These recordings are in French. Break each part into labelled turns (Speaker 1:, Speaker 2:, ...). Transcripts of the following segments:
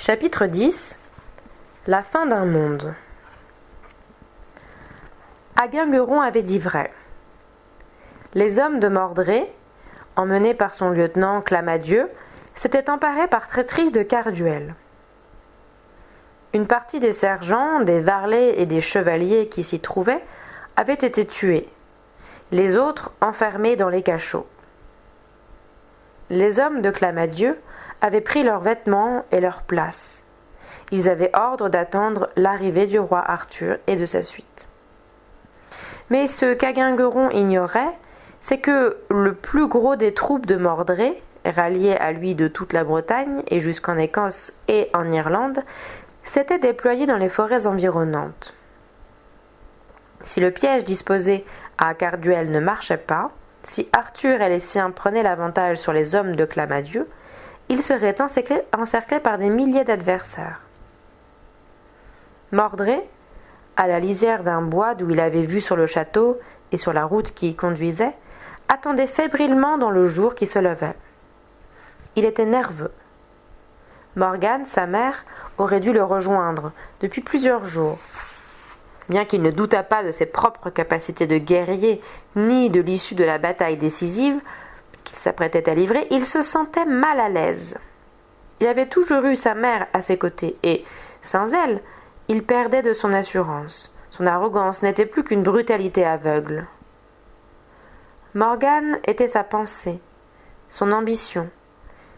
Speaker 1: Chapitre 10. La fin d'un monde. Aguingueron avait dit vrai. Les hommes de Mordré, emmenés par son lieutenant Clamadieu, s'étaient emparés par traîtrise de Carduel. Une partie des sergents, des varlets et des chevaliers qui s'y trouvaient avaient été tués, les autres enfermés dans les cachots. Les hommes de Clamadieu avaient pris leurs vêtements et leurs places. Ils avaient ordre d'attendre l'arrivée du roi Arthur et de sa suite. Mais ce qu'Aguingueron ignorait, c'est que le plus gros des troupes de Mordré, ralliées à lui de toute la Bretagne et jusqu'en Écosse et en Irlande, s'était déployé dans les forêts environnantes. Si le piège disposé à Carduel ne marchait pas, si Arthur et les siens prenaient l'avantage sur les hommes de Clamadieu, ils seraient encerclés par des milliers d'adversaires. Mordré, à la lisière d'un bois d'où il avait vue sur le château et sur la route qui y conduisait, attendait fébrilement dans le jour qui se levait. Il était nerveux. Morgane, sa mère, aurait dû le rejoindre depuis plusieurs jours. Bien qu'il ne doutât pas de ses propres capacités de guerrier, ni de l'issue de la bataille décisive qu'il s'apprêtait à livrer, il se sentait mal à l'aise. Il avait toujours eu sa mère à ses côtés, et, sans elle, il perdait de son assurance. Son arrogance n'était plus qu'une brutalité aveugle. Morgane était sa pensée, son ambition,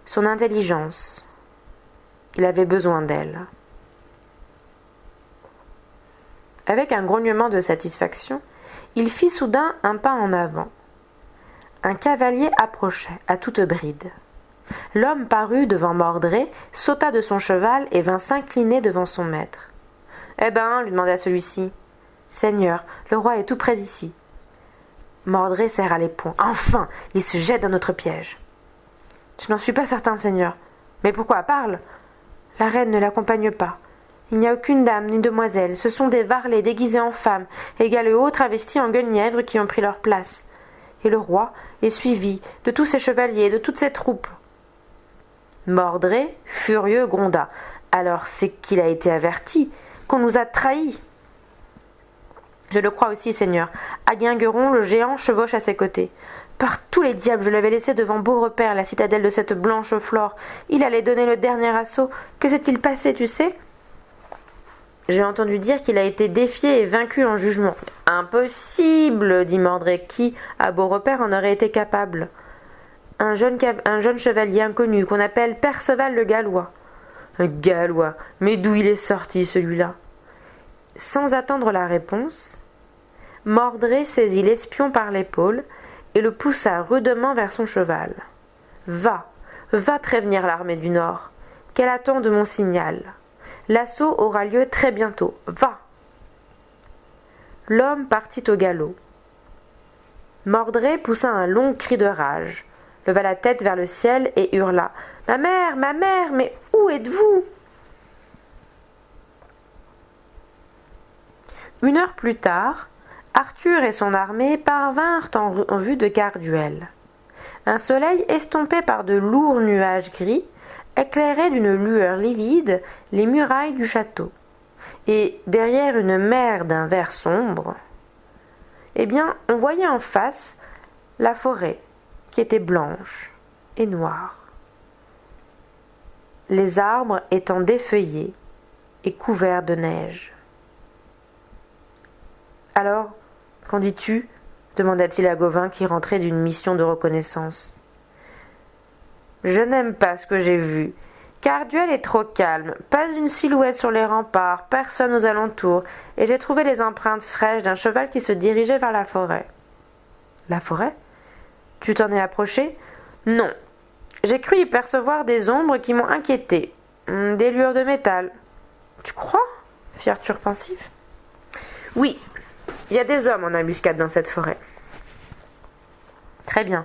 Speaker 1: son intelligence. Il avait besoin d'elle. Avec un grognement de satisfaction, il fit soudain un pas en avant. Un cavalier approchait, à toute bride. L'homme parut devant Mordré, sauta de son cheval et vint s'incliner devant son maître. « Eh ben, lui demanda celui-ci. « Seigneur, le roi est tout près d'ici. » Mordré serra les poings. « Enfin, il se jette dans notre piège. »« Je n'en suis pas certain, Seigneur. Mais pourquoi? Parle. La reine ne l'accompagne pas. Il n'y a aucune dame ni demoiselle. Ce sont des varlets déguisés en femmes, égales et hauts travestis en guenièvres qui ont pris leur place. Et le roi est suivi de tous ses chevaliers, de toutes ses troupes. » Mordré, furieux, gronda. « Alors c'est qu'il a été averti, qu'on nous a trahis. » « Je le crois aussi, Seigneur. Aguingueron, le géant, chevauche à ses côtés. Par tous les diables, je l'avais laissé devant Beaurepaire, la citadelle de cette blanche flore. Il allait donner le dernier assaut. Que s'est-il passé, tu sais ? J'ai entendu dire qu'il a été défié et vaincu en jugement. »« Impossible, dit Mordré, qui, à Beaurepaire, en aurait été capable. Un jeune chevalier inconnu qu'on appelle Perceval le Gallois. »« Un Gallois? Mais d'où il est sorti, celui-là ?» Sans attendre la réponse, Mordré saisit l'espion par l'épaule et le poussa rudement vers son cheval. « Va prévenir l'armée du Nord, qu'elle attende mon signal. L'assaut aura lieu très bientôt. Va !» L'homme partit au galop. Mordré poussa un long cri de rage, leva la tête vers le ciel et hurla « Ma mère, mais où êtes-vous » Une heure plus tard, Arthur et son armée parvinrent en vue de Carduel. Un soleil estompé par de lourds nuages gris éclairait d'une lueur livide les murailles du château. Et derrière une mer d'un vert sombre, on voyait en face la forêt qui était blanche et noire. Les arbres étant défeuillés et couverts de neige. « Alors, qu'en dis-tu » demanda-t-il à Gauvin qui rentrait d'une mission de reconnaissance. « Je n'aime pas ce que j'ai vu. Carduel est trop calme, pas une silhouette sur les remparts, personne aux alentours, et j'ai trouvé les empreintes fraîches d'un cheval qui se dirigeait vers la forêt. »« La forêt ? Tu t'en es approché ? » ?»« Non. J'ai cru y percevoir des ombres qui m'ont inquiété, des lueurs de métal. »« Tu crois ?» fit Arthur pensif. « Oui. Il y a des hommes en embuscade dans cette forêt. » « Très bien.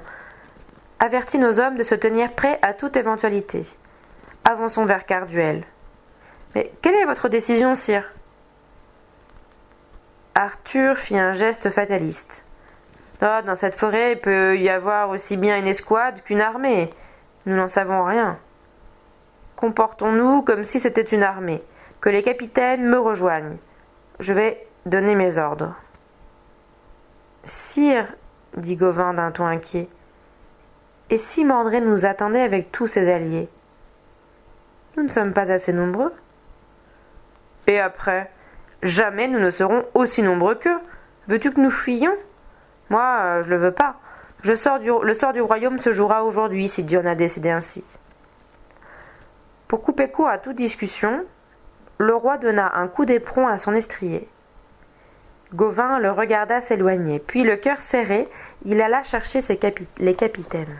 Speaker 1: Avertis nos hommes de se tenir prêts à toute éventualité. Avançons vers Carduel. »« Mais quelle est votre décision, sire ?» Arthur fit un geste fataliste. « Oh, dans cette forêt, il peut y avoir aussi bien une escouade qu'une armée. Nous n'en savons rien. » Comportons-nous comme si c'était une armée, que les capitaines me rejoignent. Je vais donner mes ordres. Sire, dit Gauvin d'un ton inquiet, et si Mordred nous attendait avec tous ses alliés? Nous ne sommes pas assez nombreux. Et après, jamais nous ne serons aussi nombreux qu'eux. Veux-tu que nous fuyions? Moi, je le veux pas. Le sort du royaume se jouera aujourd'hui, si Dieu en a décidé ainsi. Pour couper court à toute discussion, le roi donna un coup d'éperon à son estrier. Gauvin le regarda s'éloigner, puis le cœur serré, il alla chercher les capitaines.